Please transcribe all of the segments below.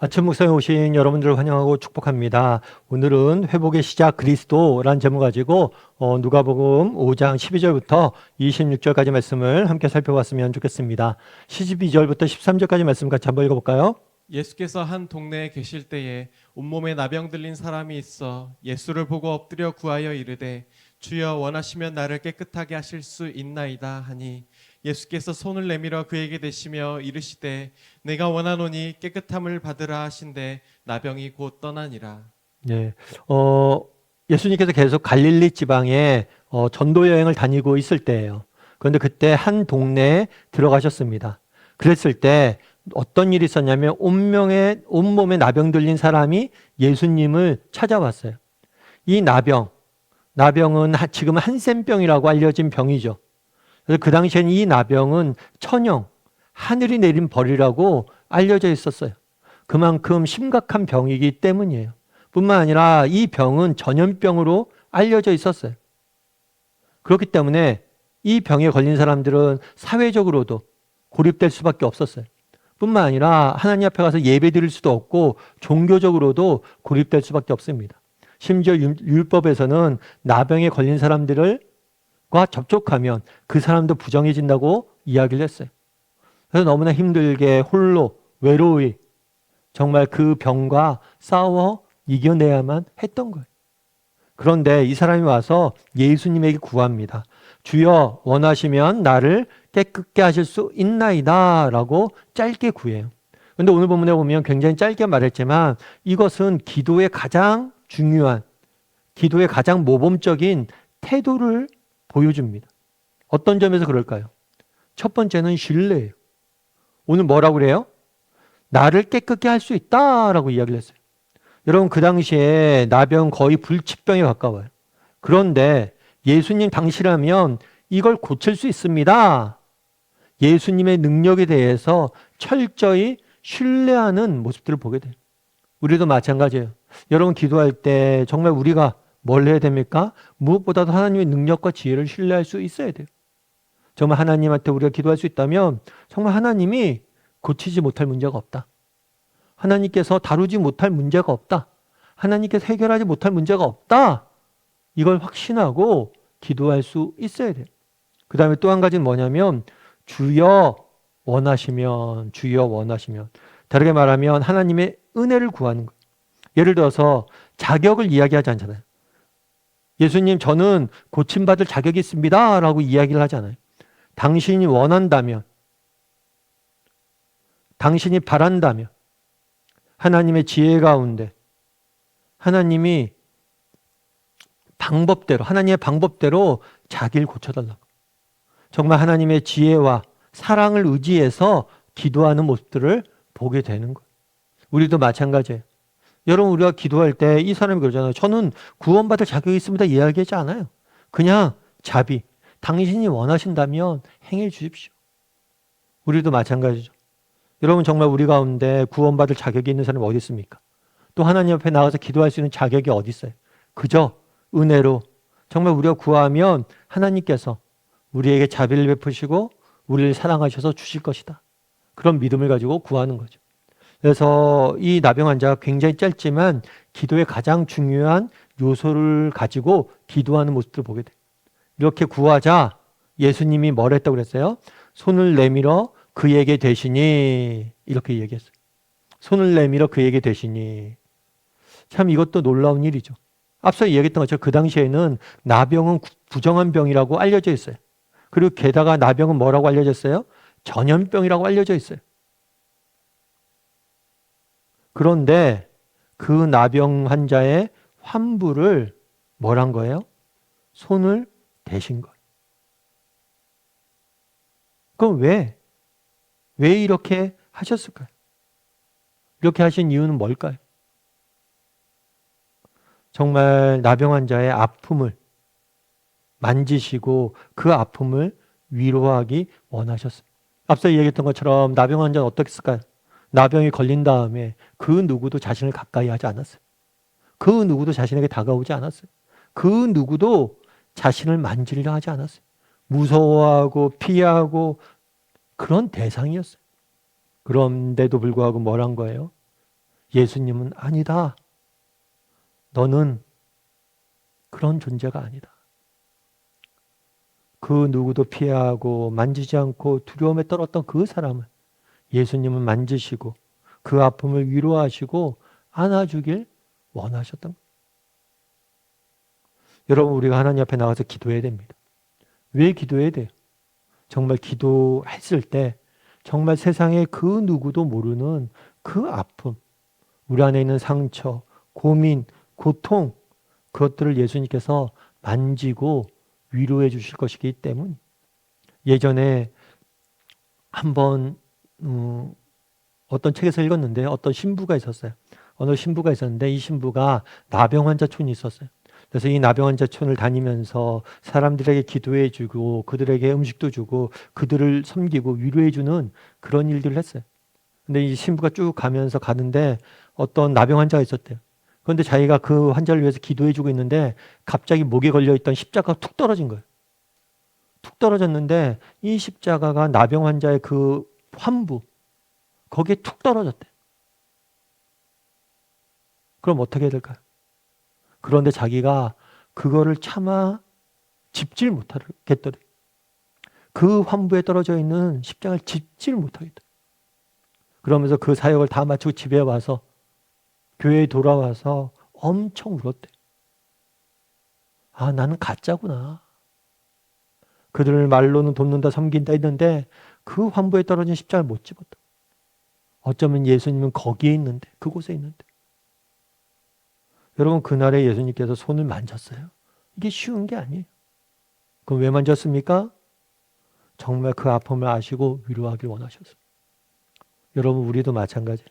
아침 목상에 오신 여러분들을 환영하고 축복합니다. 오늘은 회복의 시작 그리스도라는 제목 가지고 누가복음 5장 12절부터 26절까지 말씀을 함께 살펴봤으면 좋겠습니다. 12절부터 13절까지 말씀 같이 한번 읽어볼까요? 예수께서 한 동네에 계실 때에 온몸에 나병 들린 사람이 있어 예수를 보고 엎드려 구하여 이르되 주여 원하시면 나를 깨끗하게 하실 수 있나이다 하니 예수께서 손을 내밀어 그에게 대시며 이르시되 내가 원하노니 깨끗함을 받으라 하신대 나병이 곧 떠나니라. 네, 예수님께서 계속 갈릴리 지방에 전도 여행을 다니고 있을 때예요. 그런데 그때 한 동네에 들어가셨습니다. 그랬을 때 어떤 일이 있었냐면 온몸에 나병 들린 사람이 예수님을 찾아왔어요. 이 나병은 지금 한센병이라고 알려진 병이죠. 그래서 그 당시에는 이 나병은 천형, 하늘이 내린 벌이라고 알려져 있었어요. 그만큼 심각한 병이기 때문이에요. 뿐만 아니라 이 병은 전염병으로 알려져 있었어요. 그렇기 때문에 이 병에 걸린 사람들은 사회적으로도 고립될 수밖에 없었어요. 뿐만 아니라 하나님 앞에 가서 예배 드릴 수도 없고 종교적으로도 고립될 수밖에 없습니다. 심지어 율법에서는 나병에 걸린 사람들과 접촉하면 그 사람도 부정해진다고 이야기를 했어요. 그래서 너무나 힘들게 홀로 외로이 정말 그 병과 싸워 이겨내야만 했던 거예요. 그런데 이 사람이 와서 예수님에게 구합니다. 주여 원하시면 나를 깨끗게 하실 수 있나이다 라고 짧게 구해요. 그런데 오늘 본문에 보면 굉장히 짧게 말했지만 이것은 기도의 가장 중요한, 기도의 가장 모범적인 태도를 보여줍니다. 어떤 점에서 그럴까요? 첫 번째는 신뢰예요. 오늘 뭐라고 그래요? 나를 깨끗게 할 수 있다라고 이야기를 했어요. 여러분 그 당시에 나병 거의 불치병에 가까워요. 그런데 예수님 당시라면 이걸 고칠 수 있습니다. 예수님의 능력에 대해서 철저히 신뢰하는 모습들을 보게 돼요. 우리도 마찬가지예요. 여러분 기도할 때 정말 우리가 뭘 해야 됩니까? 무엇보다도 하나님의 능력과 지혜를 신뢰할 수 있어야 돼요. 정말 하나님한테 우리가 기도할 수 있다면 정말 하나님이 고치지 못할 문제가 없다. 하나님께서 다루지 못할 문제가 없다. 하나님께서 해결하지 못할 문제가 없다. 이걸 확신하고 기도할 수 있어야 돼요. 그 다음에 또 한 가지는 뭐냐면 주여 원하시면, 주여 원하시면. 다르게 말하면 하나님의 은혜를 구하는 거예요. 예를 들어서 자격을 이야기하지 않잖아요. 예수님 저는 고침받을 자격이 있습니다 라고 이야기를 하잖아요. 당신이 원한다면, 당신이 바란다면 하나님의 지혜 가운데 하나님이 하나님의 방법대로 자기를 고쳐달라고. 정말 하나님의 지혜와 사랑을 의지해서 기도하는 모습들을 보게 되는 거예요. 우리도 마찬가지예요. 여러분 우리가 기도할 때 이 사람이 그러잖아요. 저는 구원받을 자격이 있습니다. 이야기하지 않아요. 그냥 당신이 원하신다면 행해 주십시오. 우리도 마찬가지죠. 여러분 정말 우리 가운데 구원받을 자격이 있는 사람이 어디 있습니까? 또 하나님 앞에 나가서 기도할 수 있는 자격이 어디 있어요? 그저 은혜로 정말 우리가 구하면 하나님께서 우리에게 자비를 베푸시고 우리를 사랑하셔서 주실 것이다. 그런 믿음을 가지고 구하는 거죠. 그래서 이 나병 환자가 굉장히 짧지만 기도의 가장 중요한 요소를 가지고 기도하는 모습들을 보게 돼요. 이렇게 구하자 예수님이 뭘 했다고 그랬어요? 손을 내밀어 그에게 대시니 이렇게 얘기했어요. 손을 내밀어 그에게 대시니. 참 이것도 놀라운 일이죠. 앞서 얘기했던 것처럼 그 당시에는 나병은 부정한 병이라고 알려져 있어요. 그리고 게다가 나병은 뭐라고 알려져 있어요? 전염병이라고 알려져 있어요. 그런데 그 나병 환자의 환부를 뭘 한 거예요? 손을 대신 거예요. 그럼 왜 이렇게 하셨을까요? 이렇게 하신 이유는 뭘까요? 정말 나병 환자의 아픔을 만지시고 그 아픔을 위로하기 원하셨어요. 앞서 얘기했던 것처럼 나병 환자는 어떻게 했을까요? 나병이 걸린 다음에 그 누구도 자신을 가까이 하지 않았어요. 그 누구도 자신에게 다가오지 않았어요. 그 누구도 자신을 만지려 하지 않았어요. 무서워하고 피하고 그런 대상이었어요. 그런데도 불구하고 뭘 한 거예요? 예수님은 아니다. 너는 그런 존재가 아니다. 그 누구도 피하고 만지지 않고 두려움에 떨었던 그 사람을 예수님은 만지시고 그 아픔을 위로하시고 안아주길 원하셨던 거예요. 여러분, 우리가 하나님 앞에 나가서 기도해야 됩니다. 왜 기도해야 돼요? 정말 기도했을 때 정말 세상에 그 누구도 모르는 그 아픔, 우리 안에 있는 상처, 고민, 고통, 그것들을 예수님께서 만지고 위로해 주실 것이기 때문에 예전에 한번 어떤 책에서 읽었는데 어떤 신부가 있었어요. 어느 신부가 있었는데 이 신부가 나병 환자촌이 있었어요. 그래서 이 나병 환자촌을 다니면서 사람들에게 기도해 주고 그들에게 음식도 주고 그들을 섬기고 위로해 주는 그런 일들을 했어요. 근데 이 신부가 쭉 가면서 가는데 어떤 나병 환자가 있었대요. 그런데 자기가 그 환자를 위해서 기도해 주고 있는데 갑자기 목에 걸려 있던 십자가가 툭 떨어진 거예요. 툭 떨어졌는데 이 십자가가 나병 환자의 그 환부 거기에 툭 떨어졌대. 그럼 어떻게 해야 될까요? 그런데 자기가 그거를 차마 짚질 못하겠더래. 그 환부에 떨어져 있는 십자가를 짚질 못하겠더래. 그러면서 그 사역을 다 마치고 집에 와서 교회에 돌아와서 엄청 울었대. 아, 나는 가짜구나. 그들을 말로는 돕는다, 섬긴다 했는데 그 환부에 떨어진 십자가를 못 집었다. 어쩌면 예수님은 거기에 있는데, 그곳에 있는데. 여러분, 그날에 예수님께서 손을 만졌어요. 이게 쉬운 게 아니에요. 그럼 왜 만졌습니까? 정말 그 아픔을 아시고 위로하길 원하셨어요. 여러분, 우리도 마찬가지예요.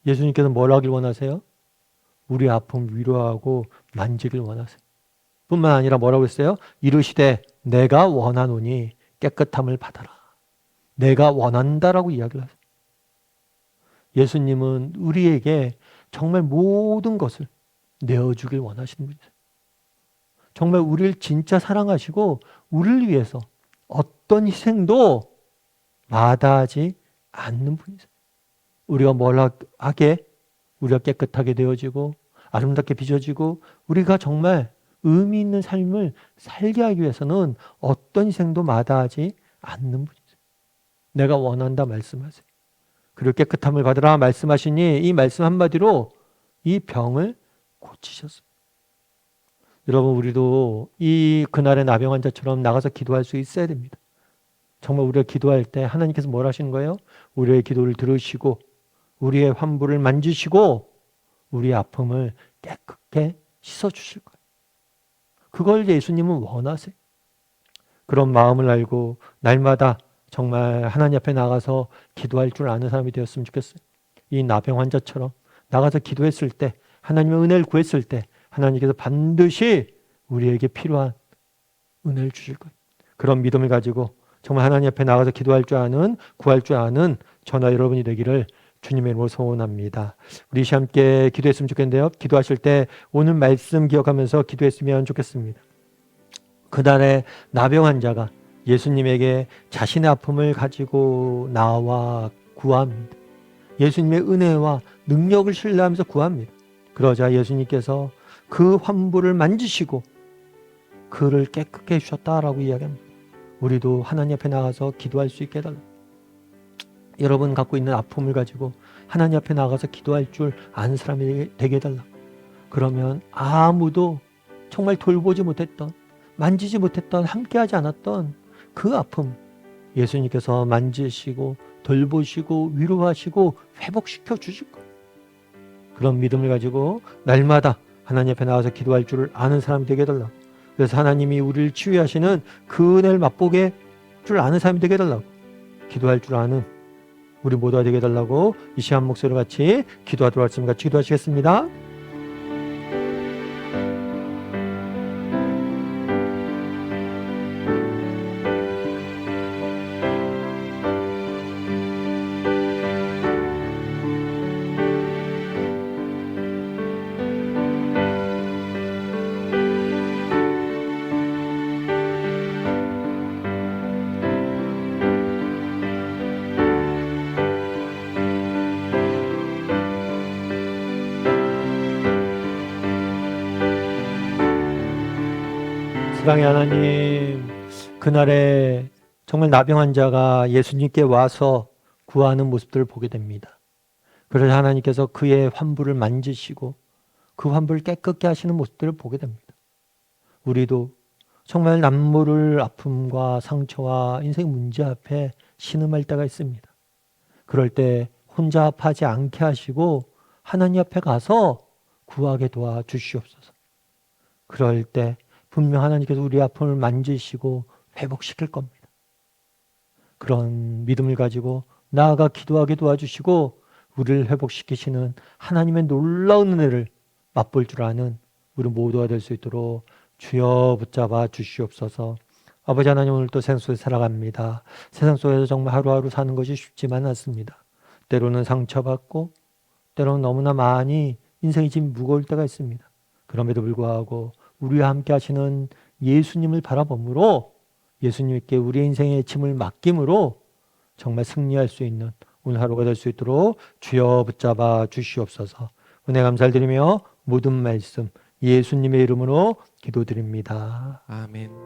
예수님께서 뭘 하길 원하세요? 우리 아픔 위로하고 만지길 원하세요. 뿐만 아니라 뭐라고 했어요? 이르시되 내가 원하노니 깨끗함을 받아라. 내가 원한다라고 이야기를 하세요. 예수님은 우리에게 정말 모든 것을 내어주길 원하시는 분이세요. 정말 우리를 진짜 사랑하시고 우리를 위해서 어떤 희생도 마다하지 않는 분이세요. 우리가 뭘 하게? 우리가 깨끗하게 되어지고 아름답게 빚어지고 우리가 정말 의미 있는 삶을 살게 하기 위해서는 어떤 희생도 마다하지 않는 분이세요. 내가 원한다 말씀하세요. 그리고 깨끗함을 받으라 말씀하시니 이 말씀 한마디로 이 병을 고치셨어요. 여러분, 우리도 이 그날의 나병 환자처럼 나가서 기도할 수 있어야 됩니다. 정말 우리가 기도할 때 하나님께서 뭘 하시는 거예요? 우리의 기도를 들으시고 우리의 환부를 만지시고 우리의 아픔을 깨끗게 씻어주실 거예요. 그걸 예수님은 원하세요. 그런 마음을 알고 날마다 정말 하나님 앞에 나가서 기도할 줄 아는 사람이 되었으면 좋겠어요. 이 나병 환자처럼 나가서 기도했을 때 하나님의 은혜를 구했을 때 하나님께서 반드시 우리에게 필요한 은혜를 주실 거예요. 그런 믿음을 가지고 정말 하나님 앞에 나가서 기도할 줄 아는, 구할 줄 아는 저나 여러분이 되기를 주님의 이름으로 소원합니다. 우리 함께 기도했으면 좋겠는데요. 기도하실 때 오늘 말씀 기억하면서 기도했으면 좋겠습니다. 그날의 나병 환자가 예수님에게 자신의 아픔을 가지고 나와 구합니다. 예수님의 은혜와 능력을 신뢰하면서 구합니다. 그러자 예수님께서 그 환부를 만지시고 그를 깨끗게 해주셨다라고 이야기합니다. 우리도 하나님 앞에 나가서 기도할 수 있게 해달라. 여러분 갖고 있는 아픔을 가지고 하나님 앞에 나가서 기도할 줄 아는 사람이 되게 해달라. 그러면 아무도 정말 돌보지 못했던, 만지지 못했던, 함께하지 않았던 그 아픔 예수님께서 만지시고 돌보시고 위로하시고 회복시켜 주실 거예요. 그런 믿음을 가지고 날마다 하나님 앞에 나와서 기도할 줄 아는 사람이 되게 해달라고. 그래서 하나님이 우리를 치유하시는 그 은혜를 맛보게 줄 아는 사람이 되게 해달라고. 기도할 줄 아는 우리 모두가 되게 해달라고 이 시간 목소리로 같이 기도하도록 하겠습니다. 같이 기도하시겠습니다. 사랑의 하나님, 그날에 정말 나병 환자가 예수님께 와서 구하는 모습들을 보게 됩니다. 그래서 하나님께서 그의 환부를 만지시고 그 환부를 깨끗게 하시는 모습들을 보게 됩니다. 우리도 정말 남모를 아픔과 상처와 인생 문제 앞에 신음할 때가 있습니다. 그럴 때 혼자 아파하지 않게 하시고 하나님 앞에 가서 구하게 도와주시옵소서. 그럴 때 분명 하나님께서 우리 아픔을 만지시고 회복시킬 겁니다. 그런 믿음을 가지고 나아가 기도하게 도와주시고 우리를 회복시키시는 하나님의 놀라운 은혜를 맛볼 줄 아는 우리 모두가 될 수 있도록 주여 붙잡아 주시옵소서. 아버지 하나님, 오늘도 세상 속에 살아갑니다. 세상 속에서 정말 하루하루 사는 것이 쉽지만 않습니다. 때로는 상처받고 때로는 너무나 많이 인생이 지금 무거울 때가 있습니다. 그럼에도 불구하고 우리와 함께 하시는 예수님을 바라봄으로, 예수님께 우리의 인생의 짐을 맡김으로 정말 승리할 수 있는 오늘 하루가 될 수 있도록 주여 붙잡아 주시옵소서. 은혜 감사드리며 모든 말씀 예수님의 이름으로 기도드립니다. 아멘.